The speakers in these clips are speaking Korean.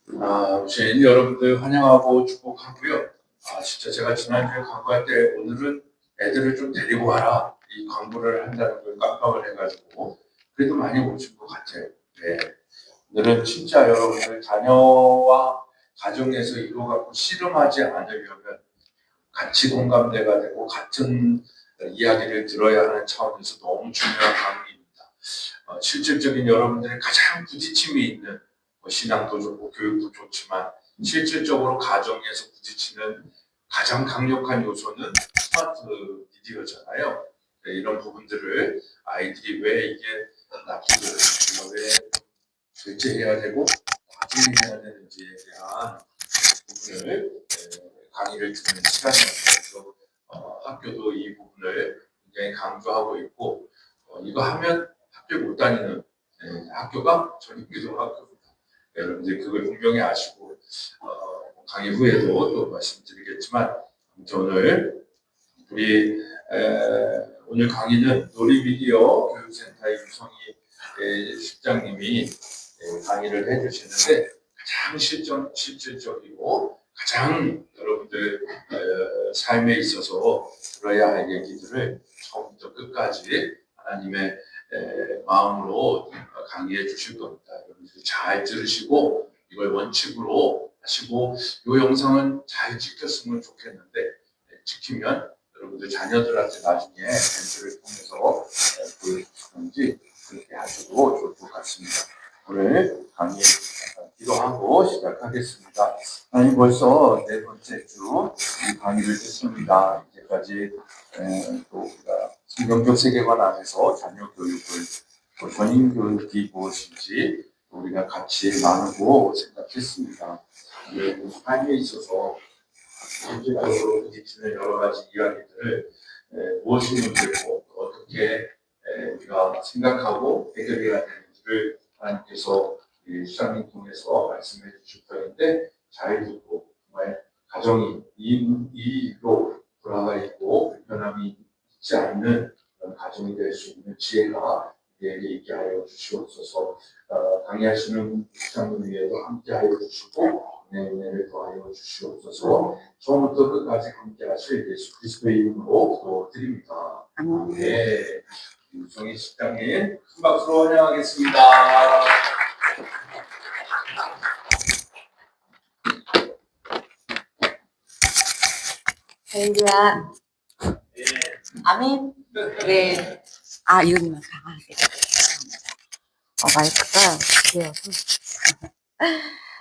우선 여러분들 환영하고 축복하고요. 진짜 제가 지난주에 광고할 때 오늘은 애들을 좀 데리고 와라 이 광고를 한다는 걸 깜빡을 해가지고 그래도 많이 오신 것 같아요. 네. 오늘은 진짜 여러분들 자녀와 가정에서 이루어갖고 씨름하지 않으려면 같이 공감대가 되고 같은 이야기를 들어야 하는 차원에서 너무 중요한 강의입니다. 실질적인 여러분들의 가장 부딪힘이 있는 신앙도 좋고 교육도 좋지만 실질적으로 가정에서 부딪히는 가장 강력한 요소는 스마트 미디어잖아요. 네, 이런 부분들을 아이들이 왜 이게 나쁘고 왜 절제해야 되고 나중에 해야 되는지에 대한 부분을 강의를 듣는 시간이었어요. 학교도 이 부분을 굉장히 강조하고 있고 이거 하면 학교 못 다니는 학교가 전인기독학교입니다. 여러분들 그걸 분명히 아시고 강의 후에도 또 말씀드리겠지만 오늘 우리 오늘 강의는 놀이미디어 교육센터의 유성희 실장님이 강의를 해주시는데 가장 실질적이고 가장 여러분들 삶에 있어서 들어야 할 얘기들을 처음부터 끝까지 하나님의 마음으로 강의해 주실 겁니다. 여러분들 잘 들으시고 이걸 원칙으로 하시고 이 영상은 잘 지켰으면 좋겠는데 지키면 여러분들 자녀들한테 나중에 멘트를 통해서 보여주시는지 그렇게 하셔도 좋을 것 같습니다. 오늘 강의 기도하고 시작하겠습니다. 아니 벌써 네 번째 주 강의를 듣습니다. 이제까지 또 우리가 성경적 세계관 안에서 자녀 교육을 또 전인 교육이 무엇인지 우리가 같이 나누고 생각했습니다. 삶에 있어서 실질적으로 부딪히는 여러 가지 이야기들을 무엇이 문제고 어떻게 우리가 생각하고 해결해야 되는지를 하나님께서 시장님 통해서 말씀해 주실 터인데 잘 듣고 정말 가정이 이로 돌아가 있고 불편함이 있지 않는 그런 가정이 될 수 있는 지혜가 우리에게 있게 하여 주시옵소서. 강의하시는 시장님 위에도 함께 하여 주시고 은혜를 더하여 주시옵소서. 처음부터 끝까지 함께 하실 예수 그리스도의 이름으로 기도드립니다. 네, 유성희 실장님 큰 박수로 환영하겠습니다. 할렐루야. 네. 아멘. 네. 이거만 마이크가 그래서.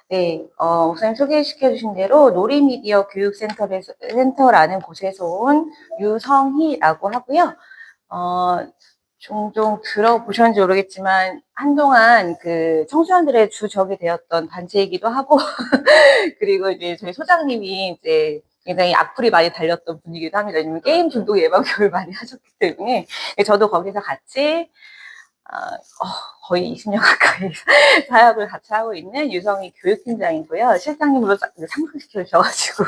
네, 우선 소개시켜 주신 대로 놀이미디어 교육센터라는 곳에서 온 유성희라고 하고요. 종종 들어보셨는지 모르겠지만 한동안 그 청소년들의 주적이 되었던 단체이기도 하고 그리고 이제 저희 소장님이 이제 굉장히 악플이 많이 달렸던 분이기도 합니다. 왜냐면 게임 중독 예방 교육을 많이 하셨기 때문에 저도 거기서 같이 거의 20년 가까이 사역을 같이 하고 있는 유성희 교육팀장이고요. 실장님으로 상승시켜 주셔가지고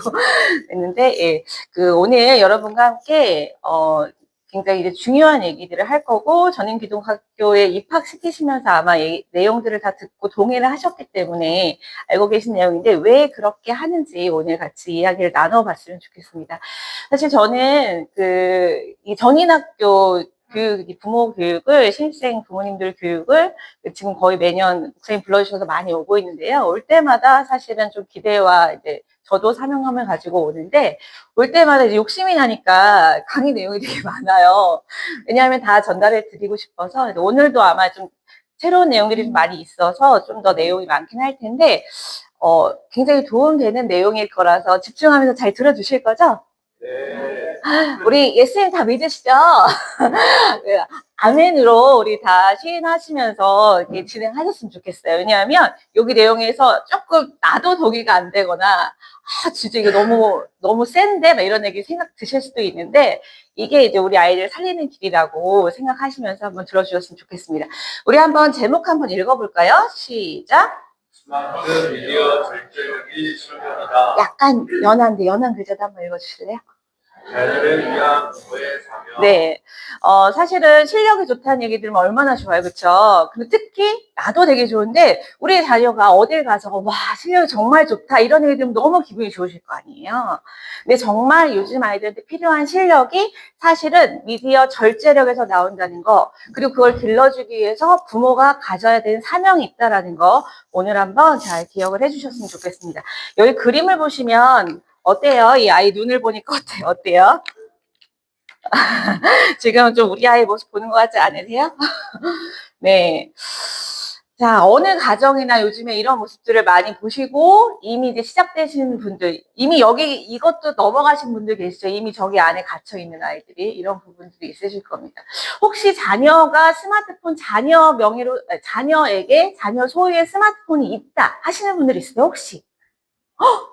했는데, 예, 오늘 여러분과 함께 굉장히 이제 중요한 얘기들을 할 거고 전인기독학교에 입학시키시면서 아마 내용들을 다 듣고 동의를 하셨기 때문에 알고 계신 내용인데 왜 그렇게 하는지 오늘 같이 이야기를 나눠봤으면 좋겠습니다. 사실 저는 이 전인학교 부모 교육을, 신입생 부모님들 교육을 지금 거의 매년 목사님 불러주셔서 많이 오고 있는데요. 올 때마다 사실은 좀 기대와 이제 저도 사명감을 가지고 오는데 올 때마다 이제 욕심이 나니까 강의 내용이 되게 많아요. 왜냐하면 다 전달해 드리고 싶어서 오늘도 아마 좀 새로운 내용들이 좀 많이 있어서 좀 더 내용이 많긴 할 텐데 굉장히 도움되는 내용일 거라서 집중하면서 잘 들어주실 거죠? 네. 우리 예수님 다 믿으시죠? 아멘으로 우리 다 시인하시면서 이렇게 진행하셨으면 좋겠어요. 왜냐하면 여기 내용에서 조금 나도 동의가 안 되거나 진짜 이거 너무 센데 막 이런 얘기 생각 드실 수도 있는데 이게 이제 우리 아이를 살리는 길이라고 생각하시면서 한번 들어주셨으면 좋겠습니다. 우리 한번 제목 한번 읽어볼까요? 시작. 스마트 미디어 절제력이 실현이다. 약간 연한 글자도 한번 읽어주실래요? 자녀를 위한 부모의 사명. 네. 사실은 실력이 좋다는 얘기 들으면 얼마나 좋아요. 그쵸? 근데 특히 나도 되게 좋은데 우리 자녀가 어딜 가서 와, 실력이 정말 좋다 이런 얘기 들으면 너무 기분이 좋으실 거 아니에요. 근데 정말 요즘 아이들한테 필요한 실력이 사실은 미디어 절제력에서 나온다는 거, 그리고 그걸 길러주기 위해서 부모가 가져야 되는 사명이 있다라는 거 오늘 한번 잘 기억을 해주셨으면 좋겠습니다. 여기 그림을 보시면 어때요? 이 아이 눈을 보니까 어때요? 지금은 좀 우리 아이 모습 보는 것 같지 않으세요? 네. 자, 어느 가정이나 요즘에 이런 모습들을 많이 보시고 이미 이제 시작되신 분들, 이미 여기 이것도 넘어가신 분들 계시죠? 이미 저기 안에 갇혀 있는 아이들이 이런 부분들이 있으실 겁니다. 혹시 자녀가 스마트폰 자녀 명의로 자녀에게 자녀 소유의 스마트폰이 있다 하시는 분들 있으세요? 혹시?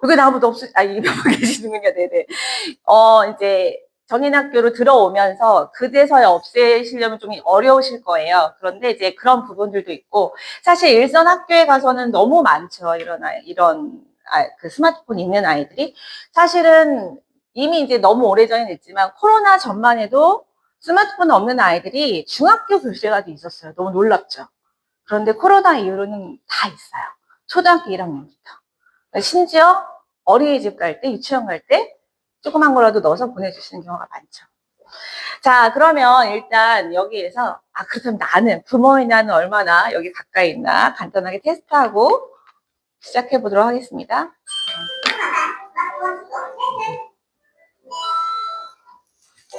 여기 아무도 여기 계시는군요. 네네. 이제 전인학교로 들어오면서 그제서야 없애시려면 좀 어려우실 거예요. 그런데 이제 그런 부분들도 있고, 사실 일선 학교에 가서는 너무 많죠. 그 스마트폰 있는 아이들이. 사실은 이미 이제 너무 오래전에 됐지만, 코로나 전만 해도 스마트폰 없는 아이들이 중학교 교실에도 있었어요. 너무 놀랍죠. 그런데 코로나 이후로는 다 있어요. 초등학교 1학년부터. 심지어 어린이집 갈 때, 유치원 갈 때 조그만 거라도 넣어서 보내주시는 경우가 많죠. 자, 그러면 일단 여기에서 그렇다면 나는, 부모인 나는 얼마나 여기 가까이 있나 간단하게 테스트하고 시작해 보도록 하겠습니다.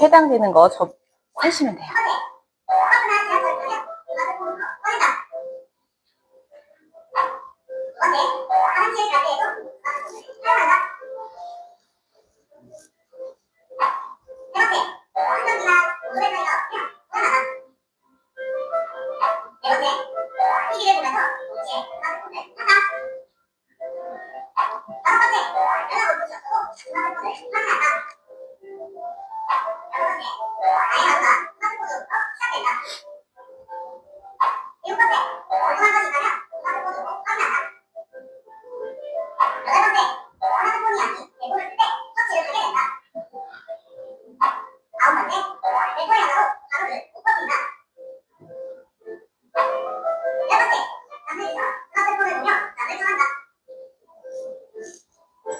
해당되는 거 하시면 돼요.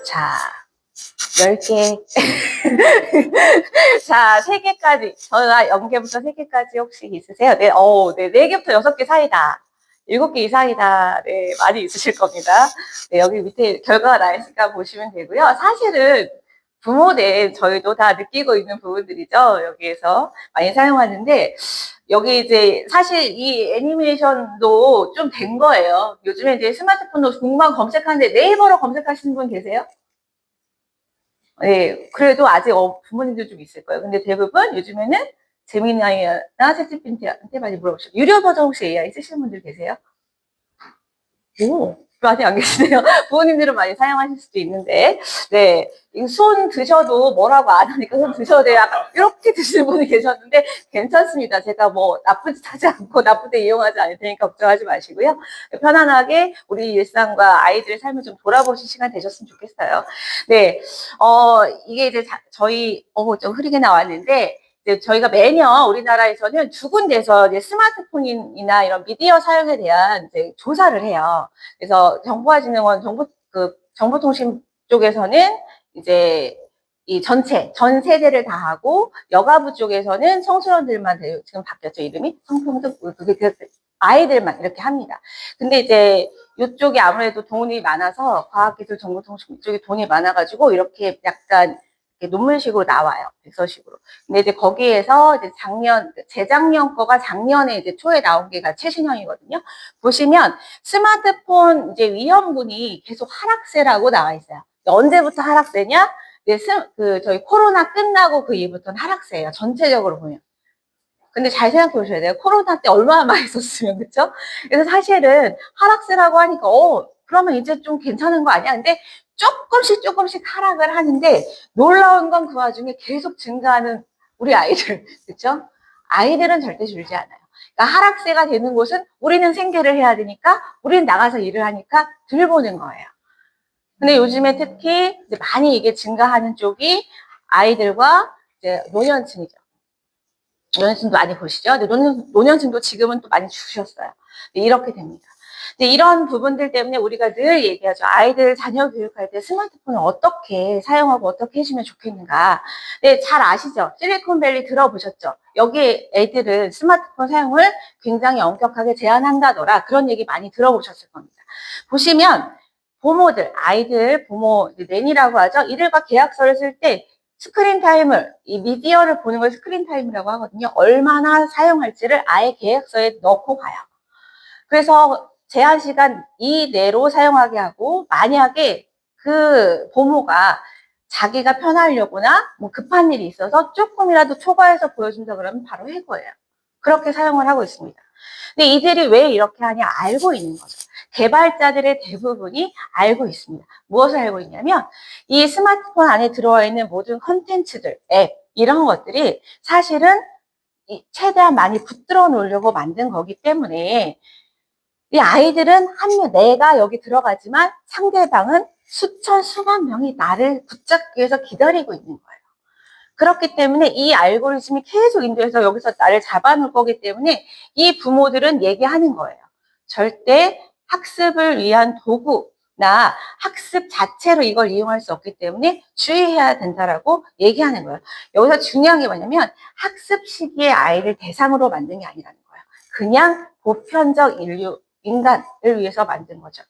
자, 10개. 자, 3개까지. 저희가 0개부터 3개까지 혹시 있으세요? 네, 네, 4개부터 6개 사이다. 7개 이상이다. 네, 많이 있으실 겁니다. 네, 여기 밑에 결과가 나 있으니까 보시면 되고요. 사실은 부모들 저희도 다 느끼고 있는 부분들이죠. 여기에서 많이 사용하는데, 여기 이제 사실 이 애니메이션도 좀 된 거예요. 요즘에 이제 스마트폰으로 궁금한 검색하는데 네이버로 검색하시는 분 계세요? 네, 그래도 아직 부모님들 좀 있을 거예요. 근데 대부분 요즘에는 제미나이나 챗GPT한테 많이 물어보시죠. 유료 버전 혹시 AI 쓰시는 분들 계세요? 오, 많이 안 계시네요. 부모님들은 많이 사용하실 수도 있는데, 네, 손 드셔도 뭐라고 안 하니까 손 드셔도 돼요. 이렇게 드시는 분이 계셨는데 괜찮습니다. 제가 뭐 나쁜 짓 하지 않고 나쁘게 이용하지 않을 테니까 걱정하지 마시고요. 편안하게 우리 일상과 아이들의 삶을 좀 돌아보실 시간 되셨으면 좋겠어요. 네, 이게 이제 저희 좀 흐리게 나왔는데. 저희가 매년 우리나라에서는 두 군데서 이제 스마트폰이나 이런 미디어 사용에 대한 이제 조사를 해요. 그래서 정보화진흥원 정보통신 쪽에서는 이제 이 전 세대를 다 하고, 여가부 쪽에서는 청소년들만 지금 바뀌었죠, 이름이. 아이들만 이렇게 합니다. 근데 이제 이쪽이 아무래도 돈이 많아서 과학기술정보통신 쪽에 돈이 많아가지고 이렇게 약간 논문식으로 나와요. 백서식으로. 근데 이제 거기에서 이제 재작년 거가 작년에 이제 초에 나온 게가 최신형이거든요. 보시면 스마트폰 이제 위험군이 계속 하락세라고 나와 있어요. 언제부터 하락세냐? 저희 코로나 끝나고 그 이후부터는 하락세예요. 전체적으로 보면. 근데 잘 생각해 보셔야 돼요. 코로나 때 얼마나 많이 썼으면, 그쵸? 그래서 사실은 하락세라고 하니까, 그러면 이제 좀 괜찮은 거 아니야? 근데 조금씩 하락을 하는데, 놀라운 건 그 와중에 계속 증가하는 우리 아이들, 그쵸? 아이들은 절대 줄지 않아요. 그러니까 하락세가 되는 곳은 우리는 생계를 해야 되니까, 우리는 나가서 일을 하니까 덜 보는 거예요. 근데 요즘에 특히 이제 많이 이게 증가하는 쪽이 아이들과 이제 노년층이죠. 노년층도 많이 보시죠? 근데 노년층도 지금은 또 많이 주셨어요. 이렇게 됩니다. 이런 부분들 때문에 우리가 늘 얘기하죠. 아이들 자녀 교육할 때 스마트폰을 어떻게 사용하고 어떻게 해주면 좋겠는가. 네, 잘 아시죠? 실리콘밸리 들어보셨죠? 여기 애들은 스마트폰 사용을 굉장히 엄격하게 제한한다더라. 그런 얘기 많이 들어보셨을 겁니다. 보시면 부모들, 아이들, 부모, 낸이라고 하죠. 이들과 계약서를 쓸 때 스크린 타임을, 이 미디어를 보는 걸 스크린 타임이라고 하거든요. 얼마나 사용할지를 아예 계약서에 넣고 가요. 그래서 제한 시간 이내로 사용하게 하고, 만약에 그 부모가 자기가 편하려거나 뭐 급한 일이 있어서 조금이라도 초과해서 보여준다 그러면 바로 해고예요. 그렇게 사용을 하고 있습니다. 근데 이들이 왜 이렇게 하냐 알고 있는 거죠. 개발자들의 대부분이 알고 있습니다. 무엇을 알고 있냐면 이 스마트폰 안에 들어와 있는 모든 컨텐츠들, 앱 이런 것들이 사실은 최대한 많이 붙들어 놓으려고 만든 거기 때문에 이 아이들은 내가 여기 들어가지만 상대방은 수천 수만 명이 나를 붙잡기 위해서 기다리고 있는 거예요. 그렇기 때문에 이 알고리즘이 계속 인도해서 여기서 나를 잡아놓을 거기 때문에 이 부모들은 얘기하는 거예요. 절대 학습을 위한 도구나 학습 자체로 이걸 이용할 수 없기 때문에 주의해야 된다라고 얘기하는 거예요. 여기서 중요한 게 뭐냐면 학습 시기에 아이를 대상으로 만든 게 아니라는 거예요. 그냥 보편적 인간을 위해서 만든 거죠.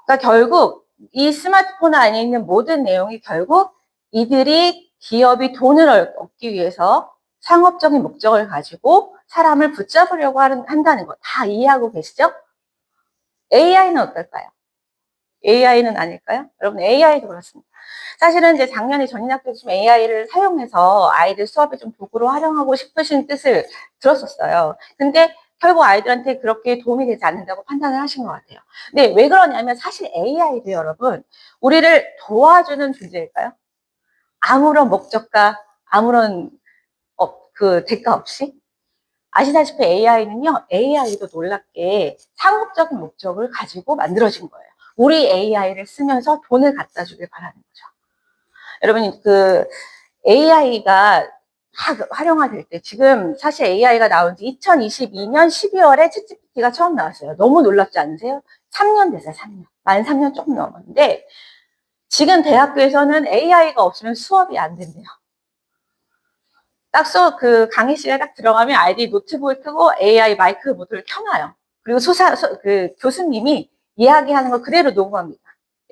그러니까 결국 이 스마트폰 안에 있는 모든 내용이 결국 이들이 기업이 돈을 얻기 위해서 상업적인 목적을 가지고 사람을 붙잡으려고 한다는 거 다 이해하고 계시죠? AI는 어떨까요? AI는 아닐까요? 여러분 AI도 그렇습니다. 사실은 이제 작년에 전인학교 좀 AI를 사용해서 아이들 수업에 좀 도구로 활용하고 싶으신 뜻을 들었었어요. 근데 결국 아이들한테 그렇게 도움이 되지 않는다고 판단을 하신 것 같아요. 근데 왜 그러냐면 사실 AI도 여러분 우리를 도와주는 존재일까요? 아무런 목적과 아무런 그 대가 없이 아시다시피 AI도 놀랍게 상업적인 목적을 가지고 만들어진 거예요. 우리 AI를 쓰면서 돈을 갖다 주길 바라는 거죠. 여러분 그 AI가 활용화될 때 지금 사실 AI가 나온 지 2022년 12월에 챗GPT가 처음 나왔어요. 너무 놀랍지 않으세요? 3년 됐어요. 3년. 만 3년 조금 넘었는데 지금 대학교에서는 AI가 없으면 수업이 안 된대요. 그 강의실에 딱 들어가면 아이들이 노트북을 켜고 AI 마이크 모드를 켜놔요. 그리고 그 교수님이 이야기하는 걸 그대로 녹음합니다.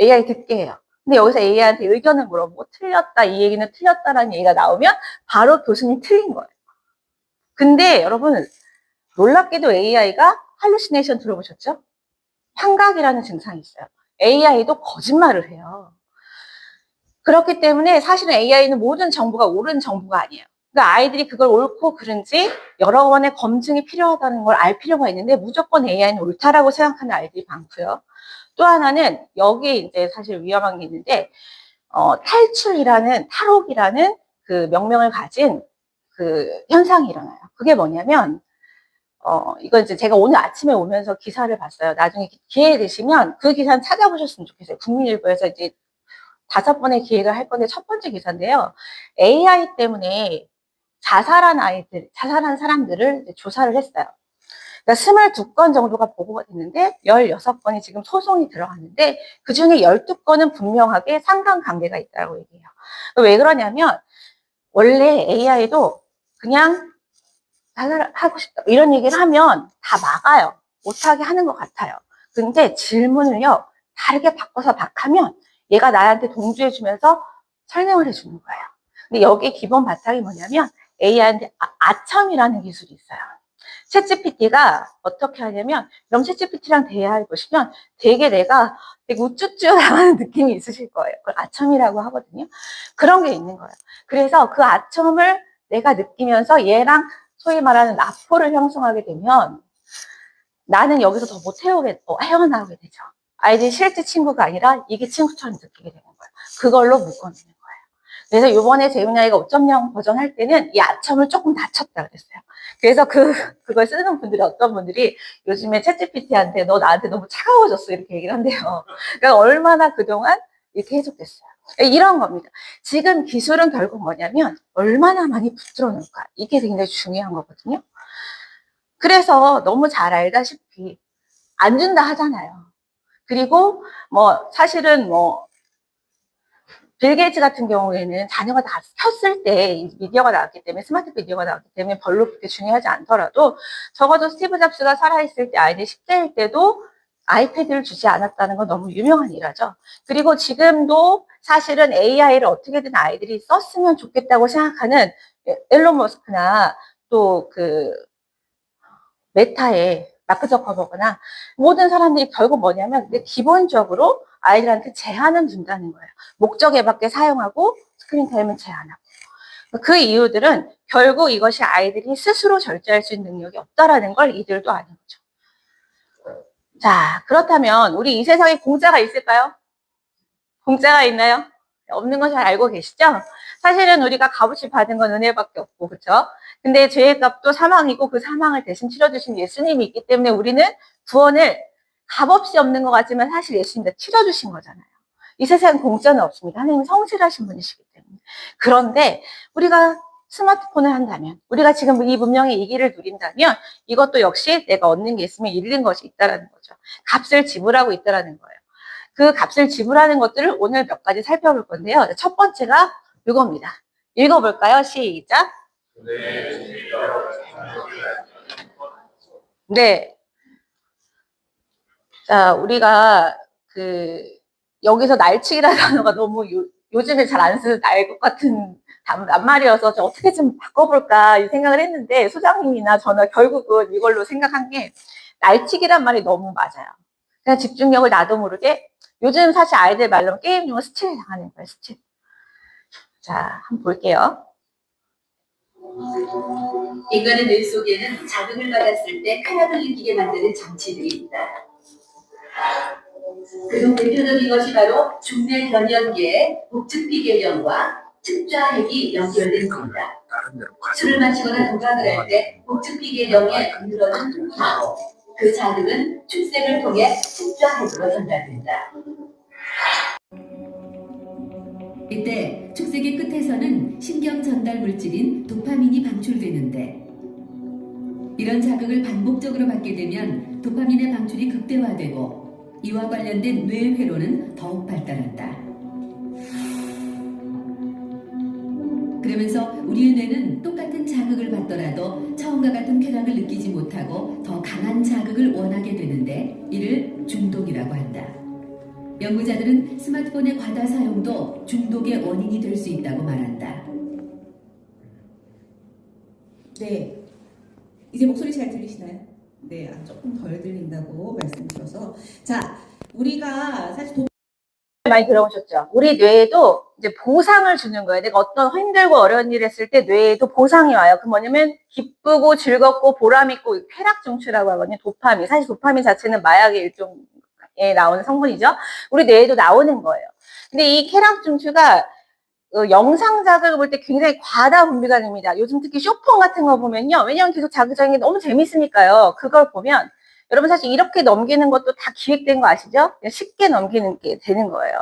AI 듣게 해요. 근데 여기서 AI한테 의견을 물어보고 틀렸다, 이 얘기는 틀렸다라는 얘기가 나오면 바로 교수님 틀린 거예요. 근데 여러분 놀랍게도 AI가 할루시네이션 들어보셨죠? 환각이라는 증상이 있어요. AI도 거짓말을 해요. 그렇기 때문에 사실은 AI는 모든 정보가 옳은 정보가 아니에요. 그러니까 아이들이 그걸 옳고 그른지 여러 번의 검증이 필요하다는 걸 알 필요가 있는데 무조건 AI는 옳다라고 생각하는 아이들이 많고요. 또 하나는 여기에 이제 사실 위험한 게 있는데 탈옥이라는 그 명명을 가진 그 현상이 일어나요. 그게 뭐냐면 이거 이제 제가 오늘 아침에 오면서 기사를 봤어요. 나중에 기회 되시면 그 기사는 찾아보셨으면 좋겠어요. 국민일보에서 이제 5번의 기획을 할 건데 첫 번째 기사인데요. AI 때문에 자살한 사람들을 조사를 했어요. 그러니까 22건 정도가 보고가 됐는데 16건이 지금 소송이 들어갔는데 그중에 12건은 분명하게 상관관계가 있다고 얘기해요. 왜 그러냐면 원래 AI도 그냥 자살하고 싶다 이런 얘기를 하면 다 막아요. 못하게 하는 것 같아요. 근데 질문을요 다르게 바꿔서 하면 얘가 나한테 동조해주면서 설명을 해주는 거예요. 근데 여기 기본 바탕이 뭐냐면 AI한테 아첨이라는 기술이 있어요. 챗GPT가 어떻게 하냐면 그럼 챗GPT랑 대화해 보시면 되게 우쭈쭈 나가는 느낌이 있으실 거예요. 그걸 아첨이라고 하거든요. 그런 게 있는 거예요. 그래서 그 아첨을 내가 느끼면서 얘랑 소위 말하는 나포를 형성하게 되면 나는 여기서 더 못 헤어나오게 되죠. 아이들이 실제 친구가 아니라 이게 친구처럼 느끼게 되는 거예요. 그걸로 묶어내는 거예요. 그래서 이번에 재훈아이가 5.0 버전 할 때는 이 아첨을 조금 낮췄다 그랬어요. 그래서 그걸 쓰는 분들이 어떤 분들이 요즘에 챗GPT한테 너 나한테 너무 차가워졌어 이렇게 얘기를 한대요. 그러니까 얼마나 그동안 이렇게 해줬겠어요. 이런 겁니다. 지금 기술은 결국 뭐냐면 얼마나 많이 붙들어 놓을까. 이게 굉장히 중요한 거거든요. 그래서 너무 잘 알다시피 안 준다 하잖아요. 그리고 뭐 사실은 뭐 빌 게이츠 같은 경우에는 자녀가 다 켰을 때 미디어가 나왔기 때문에 스마트 미디어가 나왔기 때문에 별로 그렇게 중요하지 않더라도 적어도 스티브 잡스가 살아있을 때 아이들 10대일 때도 아이패드를 주지 않았다는 건 너무 유명한 일화죠. 그리고 지금도 사실은 AI를 어떻게든 아이들이 썼으면 좋겠다고 생각하는 일론 머스크나 또 그 메타의 마크 저커버그나 모든 사람들이 결국 뭐냐면 기본적으로 아이들한테 제한은 둔다는 거예요. 목적에 맞게 사용하고 스크린 타임은 제한하고. 그 이유들은 결국 이것이 아이들이 스스로 절제할 수 있는 능력이 없다라는 걸 이들도 아는 거죠. 자, 그렇다면 우리 이 세상에 공짜가 있을까요? 공짜가 있나요? 없는 거 잘 알고 계시죠? 사실은 우리가 값없이 받은 건 은혜밖에 없고, 그렇죠? 근데 죄의 값도 사망이고 그 사망을 대신 치러주신 예수님이 있기 때문에 우리는 구원을 값없이 없는 것 같지만 사실 예수님이 다 치러주신 거잖아요. 이 세상엔 공짜는 없습니다. 하나님은 성실하신 분이시기 때문에. 그런데 우리가 스마트폰을 한다면, 우리가 지금 이 문명의 이 길을 누린다면 이것도 역시 내가 얻는 게 있으면 잃는 것이 있다라는 거죠. 값을 지불하고 있다라는 거예요. 그 값을 지불하는 것들을 오늘 몇 가지 살펴볼 건데요. 첫 번째가 이겁니다. 읽어볼까요? 시작. 네. 자, 우리가 여기서 날치기라는 단어가 너무 요즘에 잘 안 쓰는 날 것 같은 낱말이어서 어떻게 좀 바꿔볼까 이 생각을 했는데 소장님이나 저나 결국은 이걸로 생각한 게 날치기란 말이 너무 맞아요. 그냥 집중력을 나도 모르게 요즘 사실 아이들 말로 게임 중에 스칠 당하는 거예요. 스칠. 자, 한번 볼게요. 인간의 뇌 속에는 자극을 받았을 때 쾌락을 느끼게 만드는 장치들이 있다. 그중 대표적인 것이 바로 중뇌 변연계의 복층피계령과 측좌핵이 연결된 겁니다. 술을 마시거나 도박을 할 때 복층피계령에 늘어는 자극, 그 자극은 출생을 통해 측좌핵으로 전달된다. 이때 축색의 끝에서는 신경 전달 물질인 도파민이 방출되는데 이런 자극을 반복적으로 받게 되면 도파민의 방출이 극대화되고 이와 관련된 뇌 회로는 더욱 발달한다. 그러면서 우리의 뇌는 똑같은 자극을 받더라도 처음과 같은 쾌락을 느끼지 못하고 더 강한 자극을 원하게 되는데 이를 중독이라고 한다. 연구자들은 스마트폰의 과다 사용도 중독의 원인이 될 수 있다고 말한다. 네, 이제 목소리 잘 들리시나요? 네, 조금 덜 들린다고 말씀드려서 자, 우리가 사실 많이 들어보셨죠? 우리 뇌에도 이제 보상을 주는 거예요. 내가 어떤 힘들고 어려운 일을 했을 때 뇌에도 보상이 와요. 그 뭐냐면 기쁘고 즐겁고 보람있고 쾌락 증추라고 하거든요. 도파민. 사실 도파민 자체는 마약의 일종에 나오는 성분이죠. 우리 뇌에도 나오는 거예요. 근데 이 쾌락 증추가 영상 자극을 볼 때 굉장히 과다 분비가 됩니다. 요즘 특히 쇼폰 같은 거 보면요. 왜냐면 계속 자극적인 게 너무 재밌으니까요. 그걸 보면 여러분 사실 이렇게 넘기는 것도 다 기획된 거 아시죠? 그냥 쉽게 넘기는 게 되는 거예요.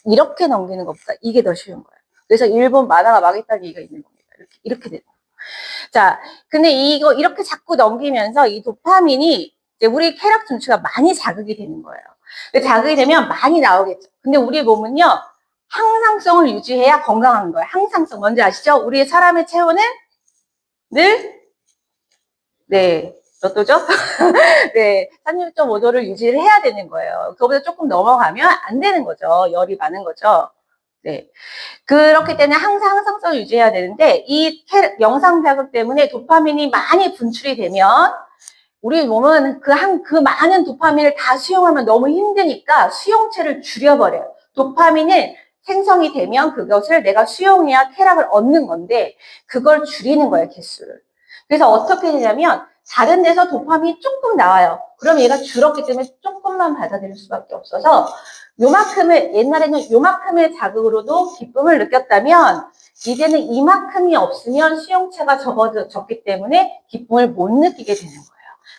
이렇게 넘기는 것보다 이게 더 쉬운 거예요. 그래서 일본 만화가 망했다는 얘기가 있는 겁니다. 이렇게 되는 거예요. 자, 근데 이거 이렇게 자꾸 넘기면서 이 도파민이 이제 우리 쾌락 증추가 많이 자극이 되는 거예요. 자극이 되면 많이 나오겠죠. 근데 우리 몸은요. 항상성을 유지해야 건강한 거예요. 항상성. 뭔지 아시죠? 우리 사람의 체온은 늘, 네, 몇 도죠? 네, 36.5도를 유지를 해야 되는 거예요. 그거보다 조금 넘어가면 안 되는 거죠. 열이 많은 거죠. 네. 그렇기 때문에 항상 항상성을 유지해야 되는데, 이 영상 자극 때문에 도파민이 많이 분출이 되면, 우리 몸은 그 많은 도파민을 다 수용하면 너무 힘드니까 수용체를 줄여버려요. 도파민을 생성이 되면 그것을 내가 수용해야 쾌락을 얻는 건데 그걸 줄이는 거예요, 개수를. 그래서 어떻게 되냐면 다른 데서 도파민이 조금 나와요. 그럼 얘가 줄었기 때문에 조금만 받아들일 수밖에 없어서 옛날에는 요만큼의 자극으로도 기쁨을 느꼈다면 이제는 이만큼이 없으면 수용체가 적어졌기 때문에 기쁨을 못 느끼게 되는 거예요.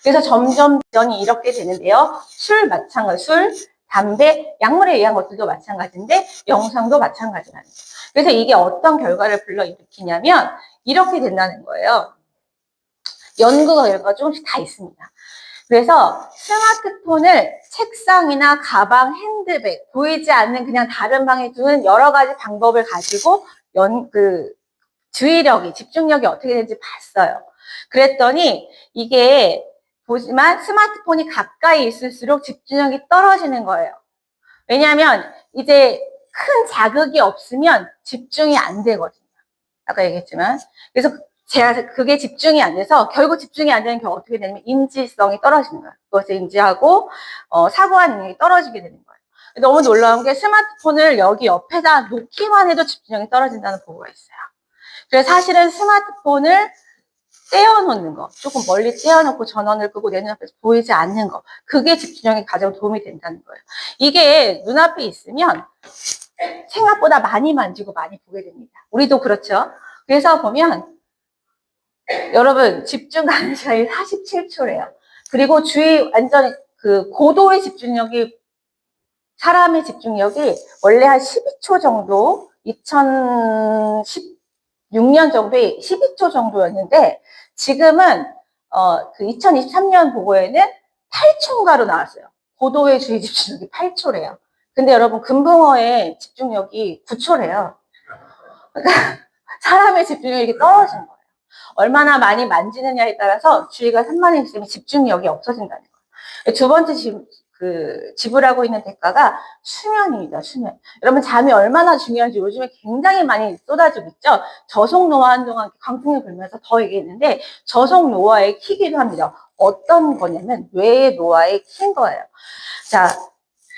그래서 점점 전이 이렇게 되는데요. 술 마찬가지, 술, 담배, 약물에 의한 것들도 마찬가지인데 영상도 마찬가지라는 거예요. 그래서 이게 어떤 결과를 불러일으키냐면 이렇게 된다는 거예요. 연구 결과가 조금씩 다 있습니다. 그래서 스마트폰을 책상이나 가방, 핸드백, 보이지 않는 그냥 다른 방에 두는 여러 가지 방법을 가지고 주의력이, 집중력이 어떻게 되는지 봤어요. 그랬더니 이게 보지만 스마트폰이 가까이 있을수록 집중력이 떨어지는 거예요. 왜냐하면 이제 큰 자극이 없으면 집중이 안 되거든요. 아까 얘기했지만. 그래서 그게 집중이 안 돼서 결국 집중이 안 되는 경우 어떻게 되냐면 인지성이 떨어지는 거예요. 그것을 인지하고 사고하는 능력이 떨어지게 되는 거예요. 너무 놀라운 게 스마트폰을 여기 옆에다 놓기만 해도 집중력이 떨어진다는 보고가 있어요. 그래서 사실은 스마트폰을 떼어놓는 거, 조금 멀리 떼어놓고 전원을 끄고 내 눈앞에서 보이지 않는 거, 그게 집중력에 가장 도움이 된다는 거예요. 이게 눈앞에 있으면 생각보다 많이 만지고 많이 보게 됩니다. 우리도 그렇죠. 그래서 보면 여러분 집중 가는 시간이 47초래요. 그리고 완전 고도의 집중력이 사람의 집중력이 원래 한 12초 정도 2016년 정도에 12초 정도였는데 지금은 2023년 보고에는 8초인가로 나왔어요. 고도의 주의 집중력이 8초래요. 근데 여러분 금붕어의 집중력이 9초래요. 그러니까 사람의 집중력이 떨어진 거예요. 얼마나 많이 만지느냐에 따라서 주의가 산만해지면 집중력이 없어진다는 거예요. 두 번째 지불하고 있는 대가가 수면입니다. 수면. 여러분 잠이 얼마나 중요한지 요즘에 굉장히 많이 쏟아지고 있죠. 저속 노화 한동안 광풍이 불면서 더 얘기했는데 저속 노화에 키기도 합니다. 어떤 거냐면 뇌의 노화에 킨 거예요. 자,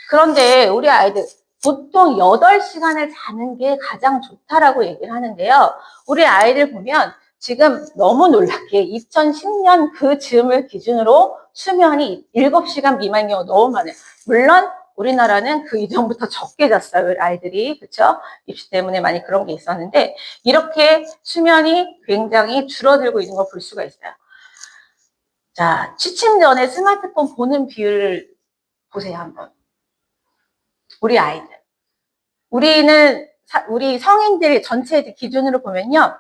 그런데 우리 아이들 보통 8시간을 자는 게 가장 좋다라고 얘기를 하는데요. 우리 아이들 보면 지금 너무 놀랍게 2010년 그 즈음을 기준으로 수면이 7시간 미만인 경우가 너무 많아요. 물론 우리나라는 그 이전부터 적게 잤어요. 아이들이. 그렇죠? 입시 때문에 많이 그런 게 있었는데 이렇게 수면이 굉장히 줄어들고 있는 걸 볼 수가 있어요. 자, 취침 전에 스마트폰 보는 비율을 보세요. 한번. 우리 아이들. 우리 성인들 전체 기준으로 보면요.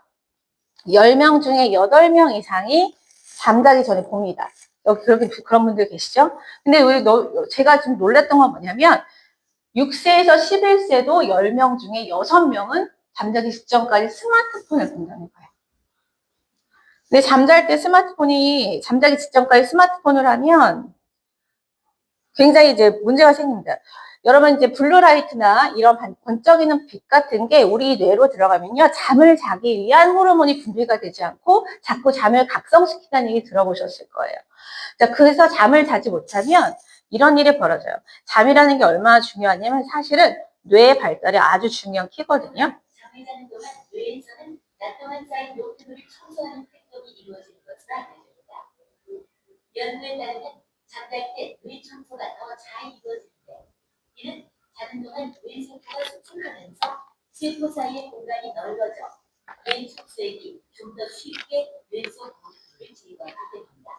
10명 중에 8명 이상이 잠자기 전에 봅니다. 여기 그런 분들 계시죠? 근데 제가 좀 놀랐던 건 뭐냐면 6세에서 11세도 10명 중에 6명은 잠자기 직전까지 스마트폰을 본다는 거예요. 근데 잠자기 직전까지 스마트폰을 하면 굉장히 이제 문제가 생깁니다. 여러분 이제 블루라이트나 이런 번쩍이는 빛 같은 게 우리 뇌로 들어가면요. 잠을 자기 위한 호르몬이 분비가 되지 않고 자꾸 잠을 각성시킨다는 얘기 들어보셨을 거예요. 자, 그래서 잠을 자지 못하면 이런 일이 벌어져요. 잠이라는 게 얼마나 중요하냐면 사실은 뇌의 발달에 아주 중요한 키거든요. 잠을 자는 동안 뇌에서는 낮 동안 쌓인 노폐물을 청소하는 활동이 이루어지는 것으로 알려집니다. 연구에 따르면 잠잘 때 뇌 청소가 더 잘 이루어지는데 이는 자는 동안 뇌 세포가 수축하면서 세포 사이의 공간이 넓어져 뇌 촉수액이 좀 더 쉽게 뇌 속 노폐물을 제거하게 됩니다.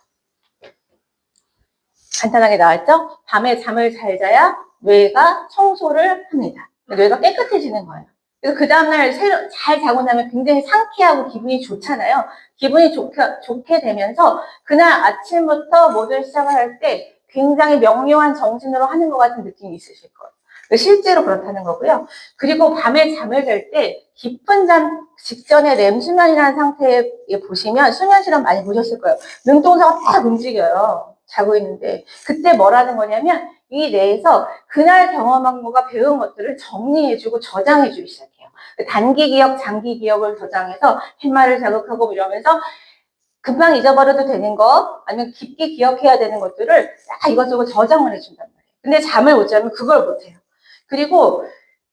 간단하게 나왔죠? 밤에 잠을 잘 자야 뇌가 청소를 합니다. 뇌가 깨끗해지는 거예요. 그래서 그 다음날 잘 자고 나면 굉장히 상쾌하고 기분이 좋잖아요. 기분이 좋게 되면서 그날 아침부터 모든 시작을 할 때 굉장히 명료한 정신으로 하는 것 같은 느낌이 있으실 거예요. 실제로 그렇다는 거고요. 그리고 밤에 잠을 잘 때 깊은 잠 직전에 렘수면이라는 상태에 보시면 수면 실험 많이 보셨을 거예요. 눈동자가 딱 움직여요. 자고 있는데 그때 뭐라는 거냐면 이 뇌에서 그날 경험한 거가 배운 것들을 정리해주고 저장해주기 시작해요. 단기 기억, 장기 기억을 저장해서 팻말을 자극하고 이러면서 금방 잊어버려도 되는 거 아니면 깊게 기억해야 되는 것들을 다 이것저것 저장을 해준단 말이에요. 근데 잠을 못 자면 그걸 못해요. 그리고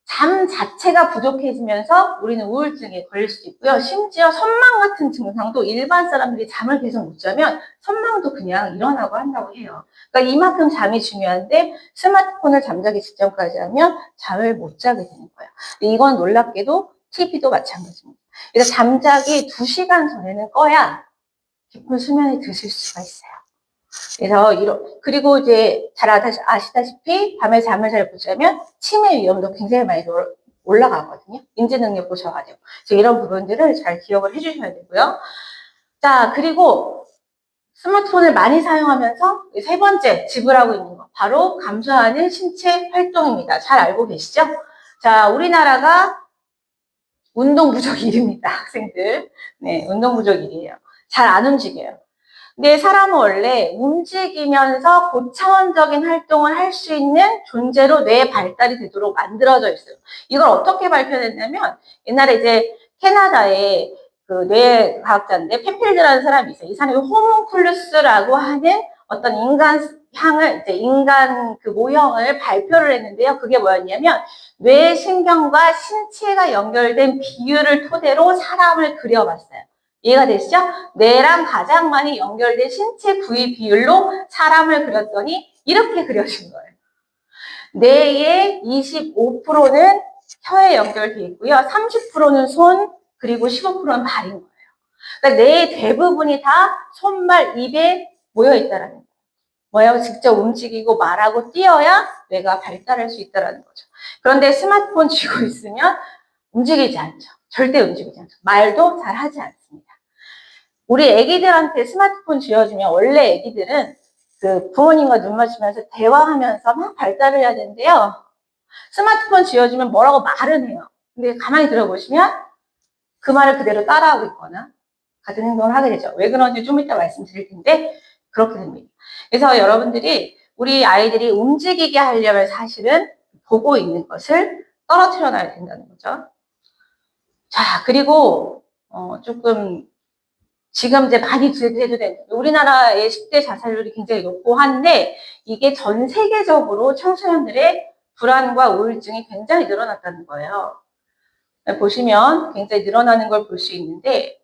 잠 자체가 부족해지면서 우리는 우울증에 걸릴 수도 있고요. 심지어 선망 같은 증상도 일반 사람들이 잠을 계속 못 자면 선망도 그냥 일어나고 한다고 해요. 그러니까 이만큼 잠이 중요한데 스마트폰을 잠자기 직전까지 하면 잠을 못 자게 되는 거예요. 이건 놀랍게도 TV도 마찬가지입니다. 그래서 잠자기 2시간 전에는 꺼야 깊은 수면에 드실 수가 있어요. 그래서 그리고 이제 잘 아시다시피 밤에 잠을 잘 못 자면 치매 위험도 굉장히 많이 올라가거든요. 인지 능력 보셔가지고. 그래서 이런 부분들을 잘 기억을 해주셔야 되고요. 자, 그리고 스마트폰을 많이 사용하면서 세 번째 지불하고 있는 거 바로 감소하는 신체 활동입니다. 잘 알고 계시죠? 자, 우리나라가 운동 부족일입니다. 학생들. 네, 운동 부족일이에요. 잘 안 움직여요. 근데 사람은 원래 움직이면서 고차원적인 활동을 할 수 있는 존재로 뇌의 발달이 되도록 만들어져 있어요. 이걸 어떻게 발표했냐면 옛날에 이제 캐나다에 그 뇌과학자인데 펜필드라는 사람이 있어요. 이 사람이 호문클루스라고 하는 어떤 인간 그 모형을 발표를 했는데요. 그게 뭐였냐면 뇌 신경과 신체가 연결된 비율을 토대로 사람을 그려봤어요. 이해가 되시죠? 뇌랑 가장 많이 연결된 신체 부위 비율로 사람을 그렸더니 이렇게 그려진 거예요. 뇌의 25%는 혀에 연결돼 있고요. 30%는 손, 그리고 15%는 발인 거예요. 그러니까 뇌의 대부분이 다 손, 발, 입에 모여 있다라는 거예요. 뭐예요? 직접 움직이고 말하고 뛰어야 뇌가 발달할 수 있다라는 거죠. 그런데 스마트폰 쥐고 있으면 움직이지 않죠. 절대 움직이지 않죠. 말도 잘 하지 않습니다. 우리 애기들한테 스마트폰 쥐어주면 원래 애기들은 그 부모님과 눈 맞추면서 대화하면서 막 발달을 해야 되는데요. 스마트폰 쥐어주면 뭐라고 말은 해요. 근데 가만히 들어보시면 그 말을 그대로 따라하고 있거나 같은 행동을 하게 되죠. 왜 그런지 좀 이따 말씀드릴 텐데 그렇게 됩니다. 그래서 여러분들이 우리 아이들이 움직이게 하려면 사실은 보고 있는 것을 떨어뜨려 놔야 된다는 거죠. 자, 그리고 조금 지금 이제 많이 대두되는 우리나라의 10대 자살률이 굉장히 높고 한데 이게 전 세계적으로 청소년들의 불안과 우울증이 굉장히 늘어났다는 거예요. 보시면 굉장히 늘어나는 걸 볼 수 있는데